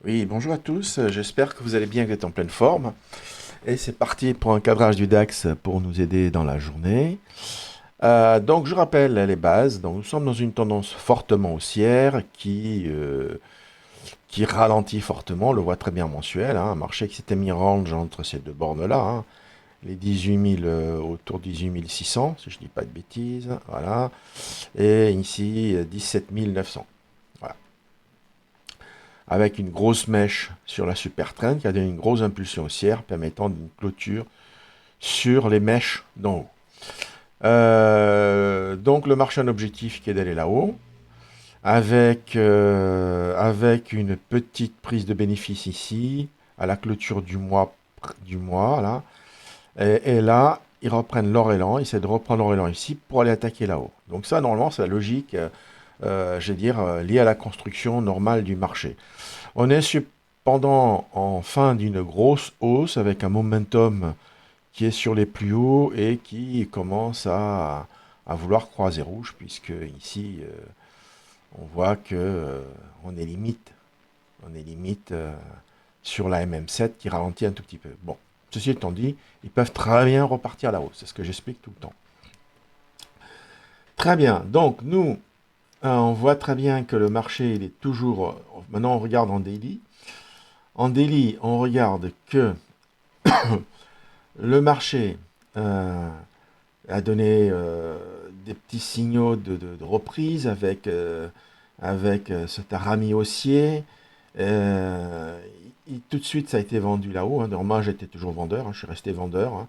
Oui, bonjour à tous, j'espère que vous allez bien, que vous êtes en pleine forme. Et c'est parti pour un cadrage du DAX pour nous aider dans la journée. Donc je rappelle les bases, donc nous sommes dans une tendance fortement haussière qui ralentit fortement, on le voit très bien mensuel, hein, un marché qui s'était mis en range entre ces deux bornes-là, hein, les 18 000 autour de 18 600, si je ne dis pas de bêtises, voilà, et ici 17 900. Voilà, avec une grosse mèche sur la super trend qui a donné une grosse impulsion haussière permettant une clôture sur les mèches d'en haut. Donc le marché a un objectif qui est d'aller là-haut avec une petite prise de bénéfice ici à la clôture du mois là. Et là ils reprennent leur élan, ils essaient de reprendre leur élan ici pour aller attaquer là-haut. Donc ça normalement c'est la logique, je vais dire, liée à la construction normale du marché. On est cependant en fin d'une grosse hausse avec un momentum qui est sur les plus hauts et qui commence à vouloir croiser rouge, puisque ici, on voit que on est limite sur la MM7 qui ralentit un tout petit peu. Bon, ceci étant dit, ils peuvent très bien repartir à la hausse, c'est ce que j'explique tout le temps. Très bien, donc nous, on voit très bien que le marché, il est toujours... Maintenant, on regarde en daily. En daily, on regarde que le marché euh, a donné des petits signaux de reprise avec cet arami haussier. Euh, Tout de suite, ça a été vendu là-haut, hein. Normalement, j'étais toujours vendeur, hein, je suis resté vendeur, hein.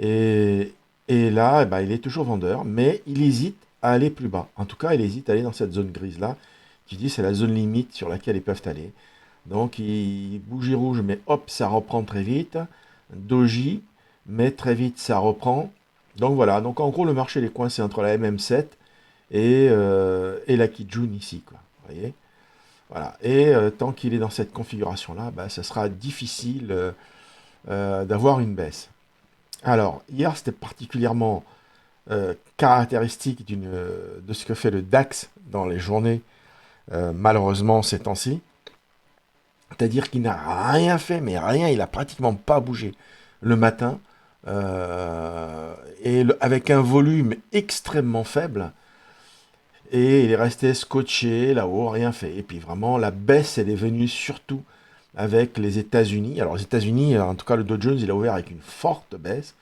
Et, et là, eh ben, il est toujours vendeur, mais il hésite à aller plus bas. En tout cas, il hésite à aller dans cette zone grise-là, qui dit c'est la zone limite sur laquelle ils peuvent aller. Donc, il bougie rouge, mais hop, ça reprend très vite. Doji, mais très vite, ça reprend. Donc voilà, donc en gros, le marché il est coincé entre la MM7 et la Kijun ici, quoi. Vous voyez? Voilà. Et tant qu'il est dans cette configuration-là, bah, ça sera difficile d'avoir une baisse. Alors, hier, c'était particulièrement caractéristique de ce que fait le DAX dans les journées, malheureusement, ces temps-ci. C'est-à-dire qu'il n'a rien fait, mais rien, il a pratiquement pas bougé le matin, avec un volume extrêmement faible, et il est resté scotché là-haut, rien fait. Et puis vraiment, la baisse, elle est venue surtout avec les États-Unis. Alors, les États-Unis, en tout cas, le Dow Jones, il a ouvert avec une forte baisse,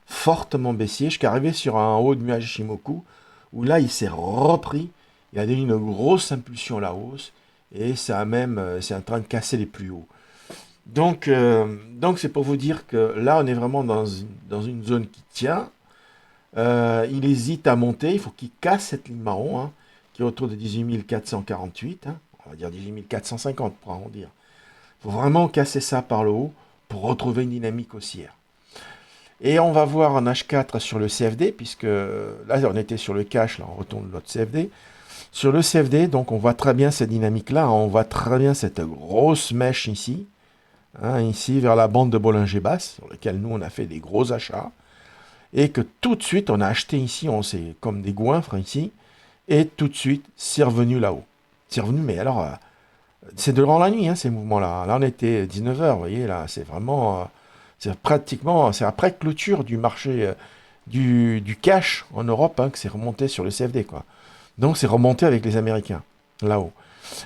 fortement baissier, jusqu'à arriver sur un haut de nuage Shimoku, où là, il s'est repris, il a donné une grosse impulsion à la hausse, et ça a même, c'est en train de casser les plus hauts. Donc c'est pour vous dire que là, on est vraiment dans une zone qui tient. Il hésite à monter, il faut qu'il casse cette ligne marron, hein, qui est autour de 18 448, hein, on va dire 18 450 pour arrondir. Il faut vraiment casser ça par le haut pour retrouver une dynamique haussière. Et on va voir un H4 sur le CFD, puisque là, on était sur le cash, là, on retourne l'autre CFD. Sur le CFD, donc, on voit très bien cette dynamique-là, hein, on voit très bien cette grosse mèche ici, hein, ici, vers la bande de Bollinger Basse, sur laquelle nous, on a fait des gros achats, et que tout de suite, on a acheté ici, on s'est comme des goinfres ici, et tout de suite, c'est revenu là-haut. C'est revenu, mais alors, c'est durant la nuit, hein, ces mouvements-là. Là, on était 19 heures, vous voyez, là, c'est vraiment... c'est pratiquement, c'est après clôture du marché du cash en Europe, hein, que c'est remonté sur le CFD, quoi. Donc c'est remonté avec les Américains, là-haut.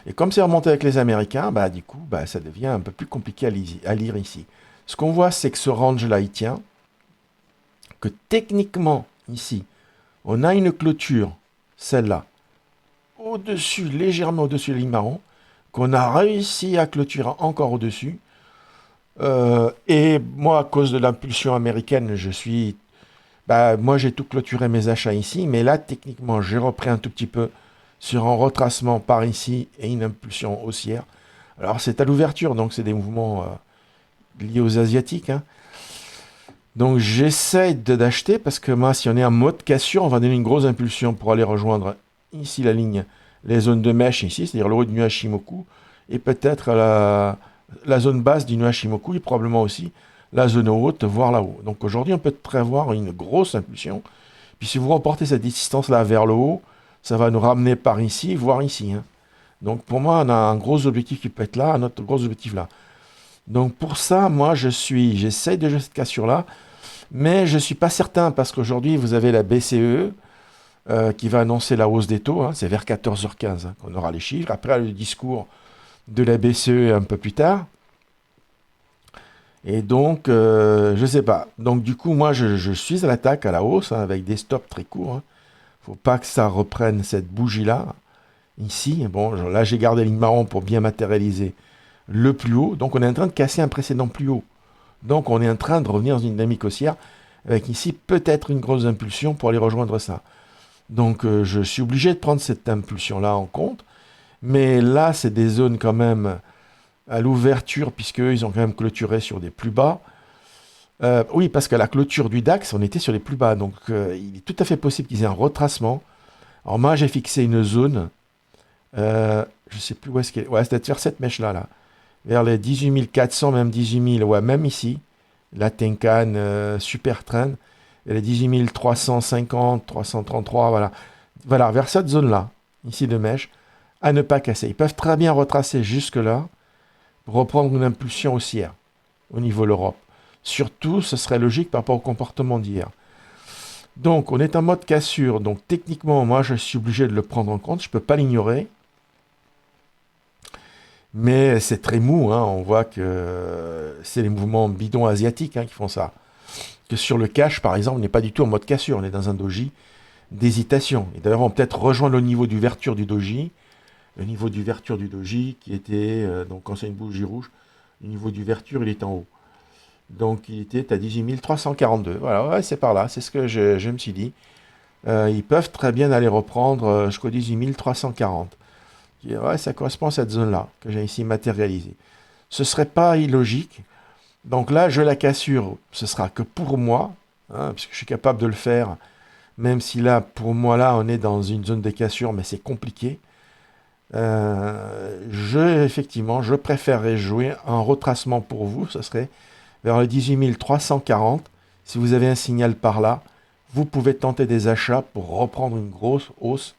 Et comme c'est remonté avec les Américains, bah du coup, bah, ça devient un peu plus compliqué à lire ici. Ce qu'on voit, c'est que ce range-là, il tient, que techniquement, ici, on a une clôture, celle-là, au-dessus, légèrement au-dessus de la ligne marron, qu'on a réussi à clôturer encore au-dessus. Et moi, à cause de l'impulsion américaine, moi, j'ai tout clôturé mes achats ici, mais là, techniquement, j'ai repris un tout petit peu sur un retracement par ici et une impulsion haussière. Alors, c'est à l'ouverture, donc c'est des mouvements liés aux Asiatiques, hein. Donc, j'essaie d'acheter parce que moi, si on est en mode cassure, on va donner une grosse impulsion pour aller rejoindre ici la ligne, les zones de mèche ici, c'est-à-dire le haut du nuage Shimoku, et peut-être la zone basse du nuage Shimoku, et probablement aussi la zone haute, voire là-haut. Donc aujourd'hui, on peut prévoir une grosse impulsion. Puis si vous reportez cette distance-là vers le haut, ça va nous ramener par ici, voire ici, hein. Donc pour moi, on a un gros objectif qui peut être là, un autre gros objectif là. Donc pour ça, moi, j'essaie de jouer cette cassure-là, mais je ne suis pas certain parce qu'aujourd'hui, vous avez la BCE qui va annoncer la hausse des taux. Hein, c'est vers 14h15 qu'on aura les chiffres. Après, le discours de la BCE un peu plus tard. Et donc, je ne sais pas. Donc du coup, moi, je suis à l'attaque à la hausse hein, avec des stops très courts. Hein. Faut pas que ça reprenne cette bougie-là. Ici, bon, là, j'ai gardé la ligne marron pour bien matérialiser le plus haut. Donc, on est en train de casser un précédent plus haut. Donc, on est en train de revenir dans une dynamique haussière avec ici peut-être une grosse impulsion pour aller rejoindre ça. Donc, je suis obligé de prendre cette impulsion-là en compte. Mais là, c'est des zones quand même à l'ouverture, puisqu'ils ont quand même clôturé sur des plus bas. Oui, parce qu'à la clôture du DAX, on était sur les plus bas. Donc, il est tout à fait possible qu'ils aient un retracement. Alors, moi, j'ai fixé une zone. Je sais plus où est-ce qu'elle est. Ouais, c'est vers cette mèche-là, là. Vers les 18 400, même 18 000. Ouais, même ici. La Tenkan Super Trend. Et les 18 350, 333, voilà. Voilà, vers cette zone-là, ici de mèche, à ne pas casser. Ils peuvent très bien retracer jusque-là pour reprendre une impulsion haussière au niveau de l'Europe. Surtout, ce serait logique par rapport au comportement d'hier. Donc, on est en mode cassure. Donc, techniquement, moi, je suis obligé de le prendre en compte. Je ne peux pas l'ignorer. Mais c'est très mou. Hein. On voit que c'est les mouvements bidons asiatiques hein, qui font ça. Que sur le cash, par exemple, on n'est pas du tout en mode cassure. On est dans un doji d'hésitation. Et d'ailleurs, on peut peut-être rejoindre le niveau d'ouverture du doji. Le niveau d'ouverture du doji qui était, donc quand c'est une bougie rouge, le niveau d'ouverture, il est en haut. Donc, il était à 18 342. Voilà, ouais, c'est par là. C'est ce que je me suis dit. Ils peuvent très bien aller reprendre jusqu'au 18 340. Ouais, ça correspond à cette zone-là que j'ai ici matérialisée. Ce ne serait pas illogique. Donc là, je la cassure. Ce sera que pour moi, hein, puisque je suis capable de le faire. Même si là, pour moi, là, on est dans une zone de cassure, mais c'est compliqué. Effectivement, je préférerais jouer un retracement pour vous. Ce serait vers le 18 340. Si vous avez un signal par là, vous pouvez tenter des achats pour reprendre une grosse hausse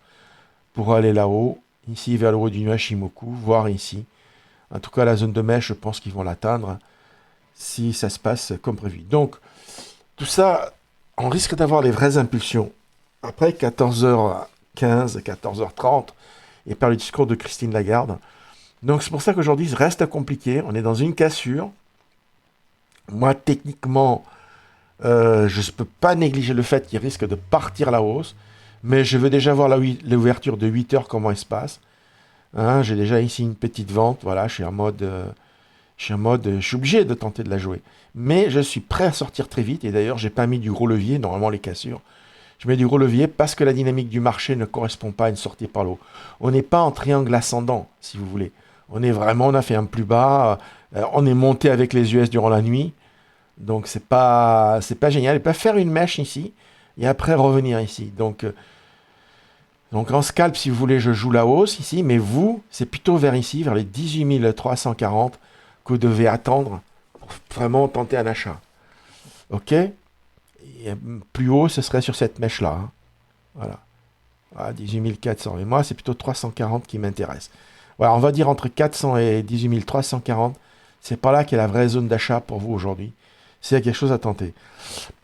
pour aller là-haut, ici vers le haut du nuage Shimoku, voire ici. En tout cas, la zone de mèche, je pense qu'ils vont l'atteindre si ça se passe comme prévu. Donc, tout ça, on risque d'avoir les vraies impulsions. Après 14h15, 14h30, et par le discours de Christine Lagarde. Donc, c'est pour ça qu'aujourd'hui, ça reste compliqué. On est dans une cassure. Moi, techniquement, je ne peux pas négliger le fait qu'il risque de partir à la hausse. Mais je veux déjà voir l'ouverture de 8 heures, comment elle se passe. Hein, j'ai déjà ici une petite vente. Voilà, je suis obligé de tenter de la jouer. Mais je suis prêt à sortir très vite. Et d'ailleurs, j'ai pas mis du gros levier. Normalement, les cassures, je mets du gros levier parce que la dynamique du marché ne correspond pas à une sortie par le haut. On n'est pas en triangle ascendant, si vous voulez. On a fait un plus bas. On est monté avec les US durant la nuit. Donc, c'est pas génial. Ils peuvent faire une mèche ici et après revenir ici. Donc en scalp, si vous voulez, je joue la hausse ici, mais vous, c'est plutôt vers ici, vers les 18 340, que vous devez attendre pour vraiment tenter un achat. Ok? Et plus haut, ce serait sur cette mèche-là. Hein. Voilà. Ah, 18 400. Et moi, c'est plutôt 340 qui m'intéresse. Voilà, on va dire entre 400 et 18 340. C'est pas là qu'est la vraie zone d'achat pour vous aujourd'hui. C'est quelque chose à tenter.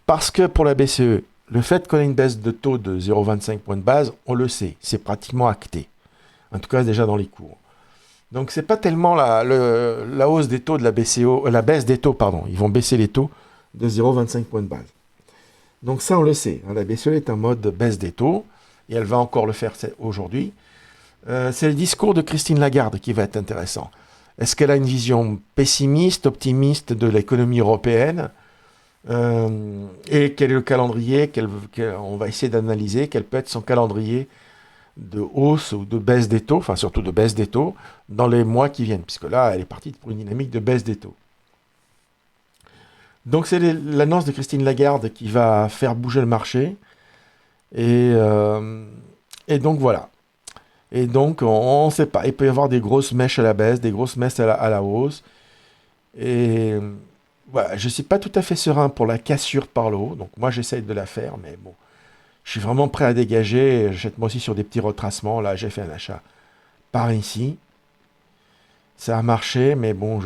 Parce que pour la BCE, le fait qu'on ait une baisse de taux de 0,25 points de base, on le sait, c'est pratiquement acté. En tout cas, déjà dans les cours. Donc, c'est pas tellement la hausse des taux de la BCE, la baisse des taux, pardon. Ils vont baisser les taux de 0,25 points de base. Donc, ça, on le sait. Hein, la BCE est en mode baisse des taux, et elle va encore le faire aujourd'hui. C'est le discours de Christine Lagarde qui va être intéressant. Est-ce qu'elle a une vision pessimiste, optimiste de l'économie européenne ? Et quel est le calendrier on va essayer d'analyser, quel peut être son calendrier de hausse ou de baisse des taux, enfin surtout de baisse des taux, dans les mois qui viennent, puisque là, elle est partie pour une dynamique de baisse des taux. Donc c'est l'annonce de Christine Lagarde qui va faire bouger le marché, et donc voilà. Et donc on ne sait pas, il peut y avoir des grosses mèches à la baisse, des grosses mèches à la hausse, et voilà, je ne suis pas tout à fait serein pour la cassure par le haut, donc moi j'essaye de la faire, mais bon, je suis vraiment prêt à dégager, j'achète moi aussi sur des petits retracements, là j'ai fait un achat par ici. Ça a marché, mais bon,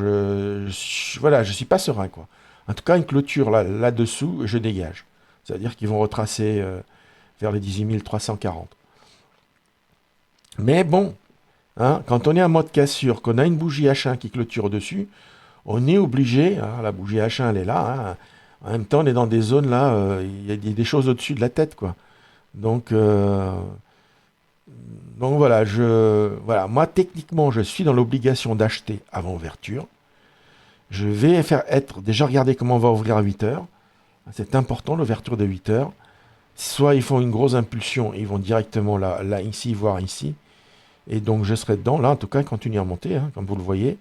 voilà, je suis pas serein, quoi. En tout cas, une clôture là-dessous, je dégage. C'est-à-dire qu'ils vont retracer vers les 18 340. Mais bon, hein, quand on est en mode cassure, qu'on a une bougie H1 qui clôture dessus, on est obligé, hein, la bougie H1 elle est là, hein, en même temps on est dans des zones là, il y a des choses au-dessus de la tête, quoi. Donc, donc voilà, voilà, moi techniquement je suis dans l'obligation d'acheter avant ouverture. Je vais faire être, déjà regarder comment on va ouvrir à 8 heures. C'est important l'ouverture de 8 heures. Soit ils font une grosse impulsion et ils vont directement là ici, voire ici. Et donc je serai dedans. Là en tout cas, il continue à monter, hein, comme vous le voyez.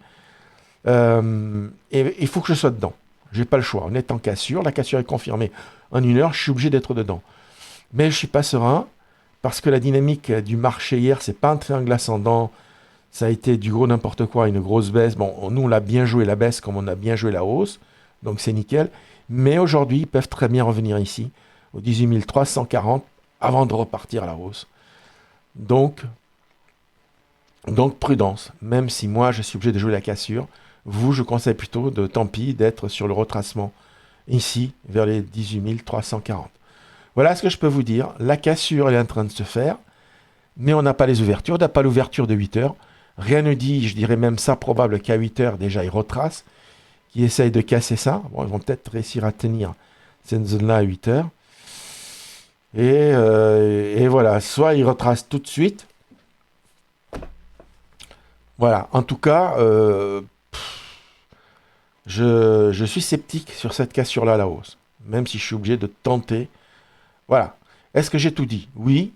Et il faut que je sois dedans. J'ai pas le choix. On est en cassure. La cassure est confirmée en 1 heure. Je suis obligé d'être dedans. Mais je suis pas serein parce que la dynamique du marché hier, c'est pas un triangle ascendant. Ça a été du gros n'importe quoi, une grosse baisse. Bon, nous on l'a bien joué la baisse comme on a bien joué la hausse. Donc c'est nickel. Mais aujourd'hui, ils peuvent très bien revenir ici, au 18 340, avant de repartir à la hausse. Donc prudence. Même si moi, je suis obligé de jouer la cassure, vous, je conseille plutôt, tant pis, d'être sur le retracement ici, vers les 18 340. Voilà ce que je peux vous dire. La cassure, elle est en train de se faire, mais on n'a pas les ouvertures. On n'a pas l'ouverture de 8 heures. Rien ne dit, je dirais même ça probable qu'à 8 heures, déjà, ils retracent, qu'ils essayent de casser ça. Bon, ils vont peut-être réussir à tenir cette zone-là à 8 heures. Et voilà, soit ils retracent tout de suite. Voilà, en tout cas, je suis sceptique sur cette cassure-là à la hausse, même si je suis obligé de tenter. Voilà. Est-ce que j'ai tout dit? Oui.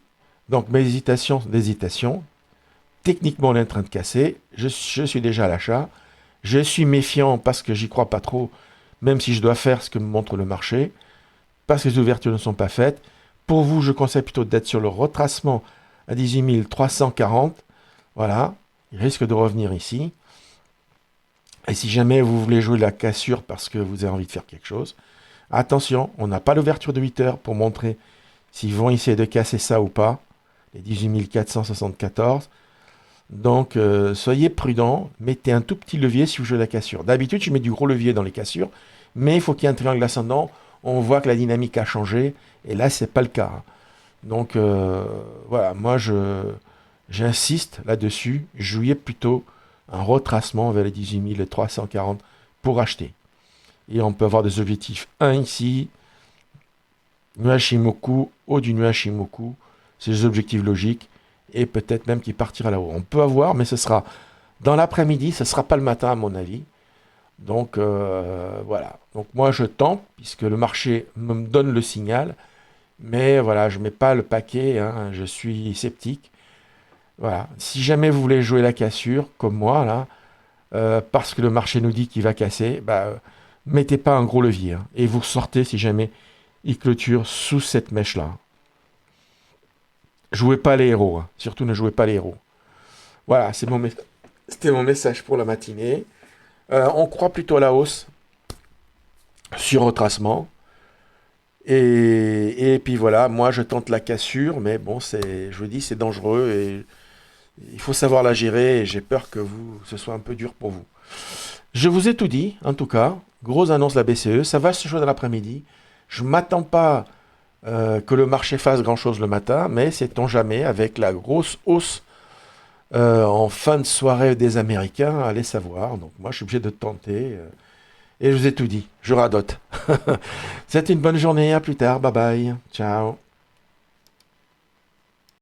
Donc mes hésitations, des hésitations. Techniquement, on est en train de casser. Je suis déjà à l'achat. Je suis méfiant parce que j'y crois pas trop, même si je dois faire ce que me montre le marché, parce que les ouvertures ne sont pas faites. Pour vous, je conseille plutôt d'être sur le retracement à 18 340. Voilà. Il risque de revenir ici. Et si jamais vous voulez jouer la cassure parce que vous avez envie de faire quelque chose, attention, on n'a pas l'ouverture de 8 heures pour montrer s'ils vont essayer de casser ça ou pas, les 18 474. Donc, soyez prudents, mettez un tout petit levier si vous jouez la cassure. D'habitude, je mets du gros levier dans les cassures, mais il faut qu'il y ait un triangle ascendant. On voit que la dynamique a changé, et là, c'est pas le cas. Donc, voilà, moi, j'insiste là-dessus. Jouez plutôt un retracement vers les 18 340 pour acheter. Et on peut avoir des objectifs. Un ici, nuage Shimoku, haut du nuage Shimoku, c'est des objectifs logiques, et peut-être même qui partira là-haut. On peut avoir, mais ce sera dans l'après-midi, ce ne sera pas le matin à mon avis. Donc voilà. Donc moi je tente, puisque le marché me donne le signal, mais voilà, je ne mets pas le paquet, hein, je suis sceptique. Voilà. Si jamais vous voulez jouer la cassure, comme moi, là, parce que le marché nous dit qu'il va casser, bah, mettez pas un gros levier, hein, et vous sortez si jamais il clôture sous cette mèche-là. Jouez pas les héros, hein. Surtout ne jouez pas les héros. Voilà, c'était mon message pour la matinée. On croit plutôt à la hausse sur retracement. Et puis voilà, moi je tente la cassure, mais bon, je vous dis, c'est dangereux et il faut savoir la gérer et j'ai peur que ce soit un peu dur pour vous. Je vous ai tout dit, en tout cas. Grosse annonce de la BCE, ça va se jouer dans l'après-midi. Je ne m'attends pas que le marché fasse grand-chose le matin, mais sait-on jamais, avec la grosse hausse en fin de soirée des Américains, allez savoir. Donc moi je suis obligé de tenter. Et je vous ai tout dit, je radote. C'est une bonne journée, à plus tard, bye bye, ciao.